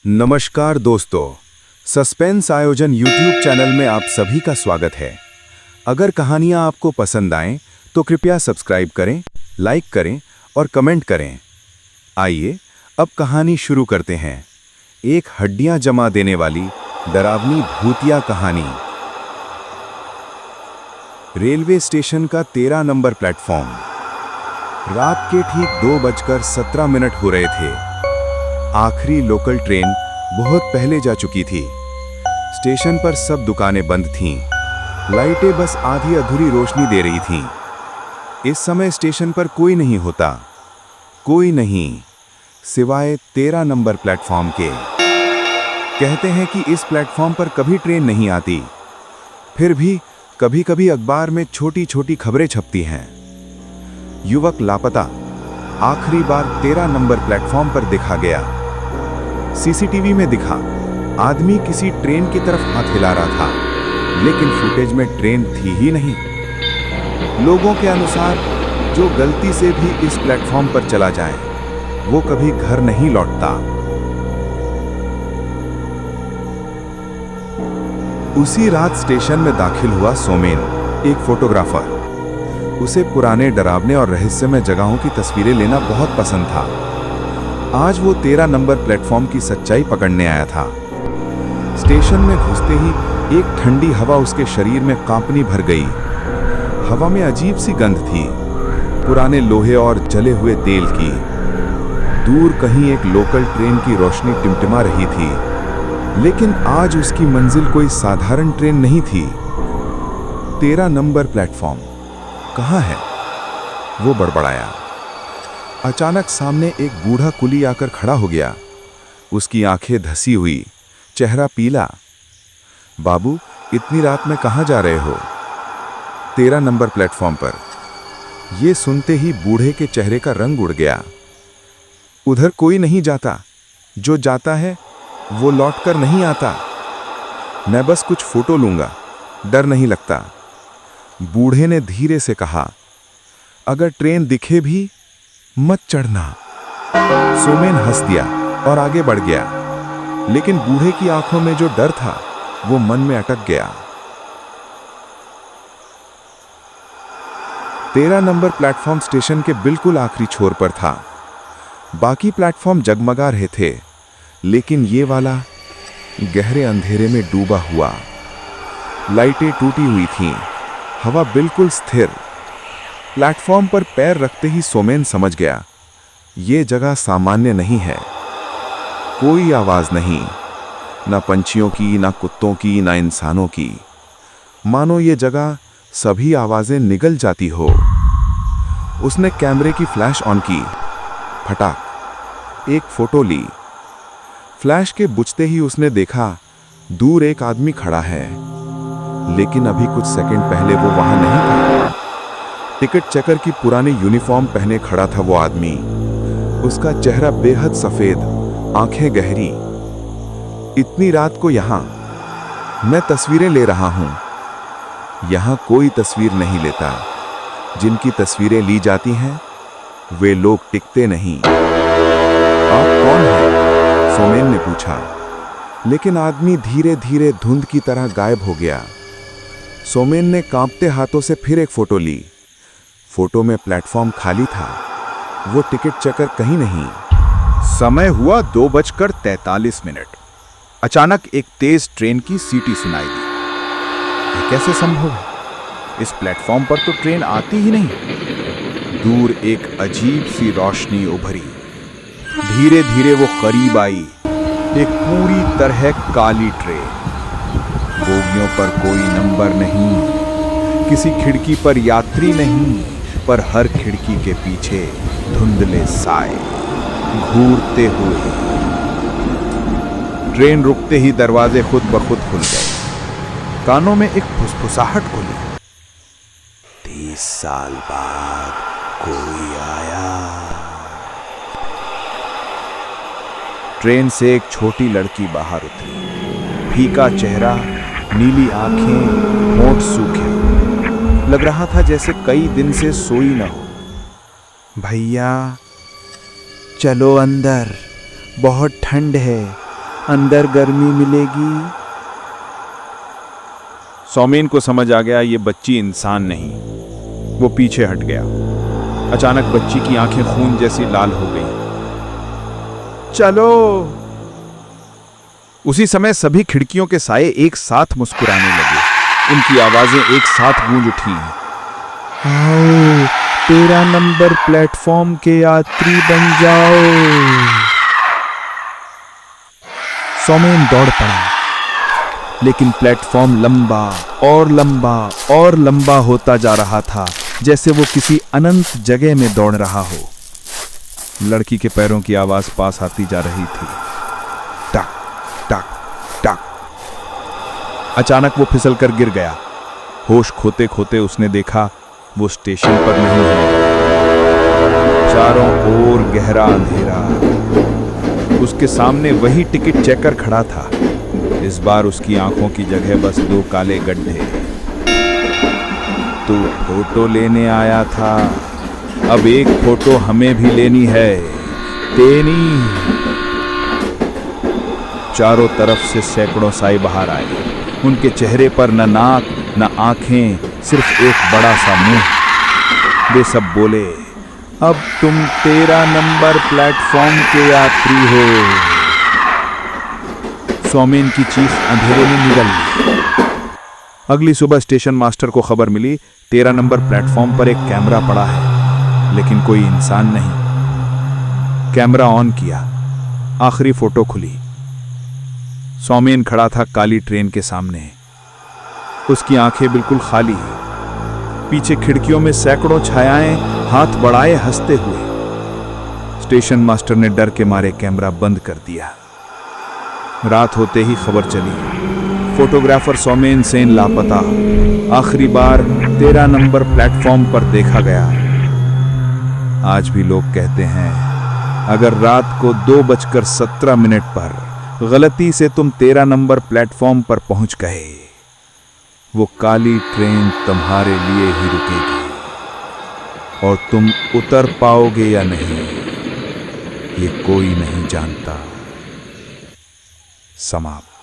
नमस्कार दोस्तों, सस्पेंस आयोजन YouTube चैनल में आप सभी का स्वागत है। अगर कहानियां आपको पसंद आएं तो कृपया सब्सक्राइब करें, लाइक करें और कमेंट करें। आइए अब कहानी शुरू करते हैं। एक हड्डियां जमा देने वाली डरावनी भूतिया कहानी। रेलवे स्टेशन का 13 नंबर प्लेटफॉर्म। रात के ठीक 2:17 हो रहे थे। आखिरी लोकल ट्रेन बहुत पहले जा चुकी थी। स्टेशन पर सब दुकानें बंद थीं। लाइटें बस आधी अधूरी रोशनी दे रही थीं। इस समय स्टेशन पर कोई नहीं होता, कोई नहीं, सिवाय 13 नंबर प्लेटफॉर्म के। कहते हैं कि इस प्लेटफॉर्म पर कभी ट्रेन नहीं आती। फिर भी कभी कभी अखबार में छोटी छोटी खबरें छपती हैं। युवक लापता, आखिरी बार 13 नंबर प्लेटफॉर्म पर देखा गया। सीसीटीवी में दिखा, आदमी किसी ट्रेन की तरफ हाथ हिला रहा था, लेकिन फुटेज में ट्रेन थी ही नहीं। लोगों के अनुसार जो गलती से भी इस प्लेटफॉर्म पर चला जाए, वो कभी घर नहीं लौटता। उसी रात स्टेशन में दाखिल हुआ सोमेन, एक फोटोग्राफर। उसे पुराने, डरावने और रहस्यमय जगहों की तस्वीरें लेना बहुत पसंद था। आज वो 13 नंबर प्लेटफॉर्म की सच्चाई पकड़ने आया था। स्टेशन में घुसते ही एक ठंडी हवा उसके शरीर में कांपनी भर गई। हवा में अजीब सी गंध थी, पुराने लोहे और जले हुए तेल की। दूर कहीं एक लोकल ट्रेन की रोशनी टिमटिमा रही थी, लेकिन आज उसकी मंजिल कोई साधारण ट्रेन नहीं थी। 13 नंबर प्लेटफॉर्म कहाँ है? वो बड़बड़ाया। अचानक सामने एक बूढ़ा कुली आकर खड़ा हो गया। उसकी आंखें धसी हुई, चेहरा पीला। बाबू, इतनी रात में कहाँ जा रहे हो? 13 नंबर प्लेटफॉर्म पर। यह सुनते ही बूढ़े के चेहरे का रंग उड़ गया। उधर कोई नहीं जाता, जो जाता है वो लौटकर नहीं आता। मैं बस कुछ फोटो लूंगा, डर नहीं लगता। बूढ़े ने धीरे से कहा, अगर ट्रेन दिखे भी मत चढ़ना। सोमेन हंस दिया और आगे बढ़ गया, लेकिन बूढ़े की आंखों में जो डर था वो मन में अटक गया। 13 नंबर प्लेटफॉर्म स्टेशन के बिल्कुल आखिरी छोर पर था। बाकी प्लेटफॉर्म जगमगा रहे थे, लेकिन ये वाला गहरे अंधेरे में डूबा हुआ। लाइटें टूटी हुई थीं, हवा बिल्कुल स्थिर। प्लेटफॉर्म पर पैर रखते ही सोमेन समझ गया, ये जगह सामान्य नहीं है। कोई आवाज नहीं, ना पंछियों की, ना कुत्तों की, ना इंसानों की। मानो ये जगह सभी आवाजें निगल जाती हो। उसने कैमरे की फ्लैश ऑन की। फटाक, एक फोटो ली। फ्लैश के बुझते ही उसने देखा, दूर एक आदमी खड़ा है, लेकिन अभी कुछ सेकंड पहले वो वहां नहीं था। टिकट चेकर की पुरानी यूनिफॉर्म पहने खड़ा था वो आदमी। उसका चेहरा बेहद सफेद, आंखें गहरी। इतनी रात को यहां मैं तस्वीरें ले रहा हूं। यहां कोई तस्वीर नहीं लेता। जिनकी तस्वीरें ली जाती हैं वे लोग टिकते नहीं। आप कौन हैं? सोमेन ने पूछा, लेकिन आदमी धीरे धीरे धुंध की तरह गायब हो गया। सोमेन ने कांपते हाथों से फिर एक फोटो ली। फोटो में प्लेटफॉर्म खाली था, वो टिकट चेकर कहीं नहीं। समय हुआ 2:43। अचानक एक तेज ट्रेन की सीटी सुनाई दी। ये कैसे संभव है? इस प्लेटफॉर्म पर तो ट्रेन आती ही नहीं। दूर एक अजीब सी रोशनी उभरी। धीरे धीरे वो करीब आई। एक पूरी तरह काली ट्रेन। बोगियों पर कोई नंबर नहीं, किसी खिड़की पर यात्री नहीं, पर हर खिड़की के पीछे धुंधले साए घूरते हुए। ट्रेन रुकते ही दरवाजे खुद ब खुद खुल गए। कानों में एक फुसफुसाहट खुली। 30 साल बाद कोई आया। ट्रेन से एक छोटी लड़की बाहर उतरी। फीका चेहरा, नीली आंखें, होंठ सूखे। लग रहा था जैसे कई दिन से सोई न हो। भैया चलो अंदर, बहुत ठंड है, अंदर गर्मी मिलेगी। सौमेन को समझ आ गया ये बच्ची इंसान नहीं। वो पीछे हट गया। अचानक बच्ची की आंखें खून जैसी लाल हो गई। चलो। उसी समय सभी खिड़कियों के साए एक साथ मुस्कुराने लगे। उनकी आवाजें एक साथ गूंज उठी। आओ, 13 नंबर प्लेटफॉर्म के यात्री बन जाओ। सौमेन दौड़ पड़ा, लेकिन प्लेटफॉर्म लंबा और लंबा होता जा रहा था, जैसे वो किसी अनंत जगह में दौड़ रहा हो। लड़की के पैरों की आवाज पास आती जा रही थी। टक टक टक। अचानक वो फिसल कर गिर गया। होश खोते खोते उसने देखा वो स्टेशन पर नहीं है। चारों ओर गहरा अंधेरा। उसके सामने वही टिकट चेकर खड़ा था। इस बार उसकी आंखों की जगह बस 2 काले गड्ढे। तू फोटो लेने आया था, अब एक फोटो हमें भी लेनी है, तेरी। चारों तरफ से सैकड़ों साई बाहर आए। उनके चेहरे पर न नाक न आंखें, सिर्फ एक बड़ा सा मुंह। वे सब बोले, अब तुम 13 नंबर प्लेटफॉर्म के यात्री हो। सौमेन की चीख अंधेरे में निगल गई। अगली सुबह स्टेशन मास्टर को खबर मिली 13 नंबर प्लेटफॉर्म पर एक कैमरा पड़ा है, लेकिन कोई इंसान नहीं। कैमरा ऑन किया, आखिरी फोटो खुली। सौमेन खड़ा था काली ट्रेन के सामने। उसकी आंखें बिल्कुल खाली। पीछे खिड़कियों में सैकड़ों छायाएं हाथ बढ़ाए हंसते हुए। स्टेशन मास्टर ने डर के मारे कैमरा बंद कर दिया। रात होते ही खबर चली, फोटोग्राफर सौमेन सेन लापता, आखिरी बार 13 नंबर प्लेटफॉर्म पर देखा गया। आज भी लोग कहते हैं, अगर रात को 2:17 पर गलती से तुम 13 नंबर प्लेटफॉर्म पर पहुंच गए, वो काली ट्रेन तुम्हारे लिए ही रुकेगी, और तुम उतर पाओगे या नहीं, ये कोई नहीं जानता। समाप्त।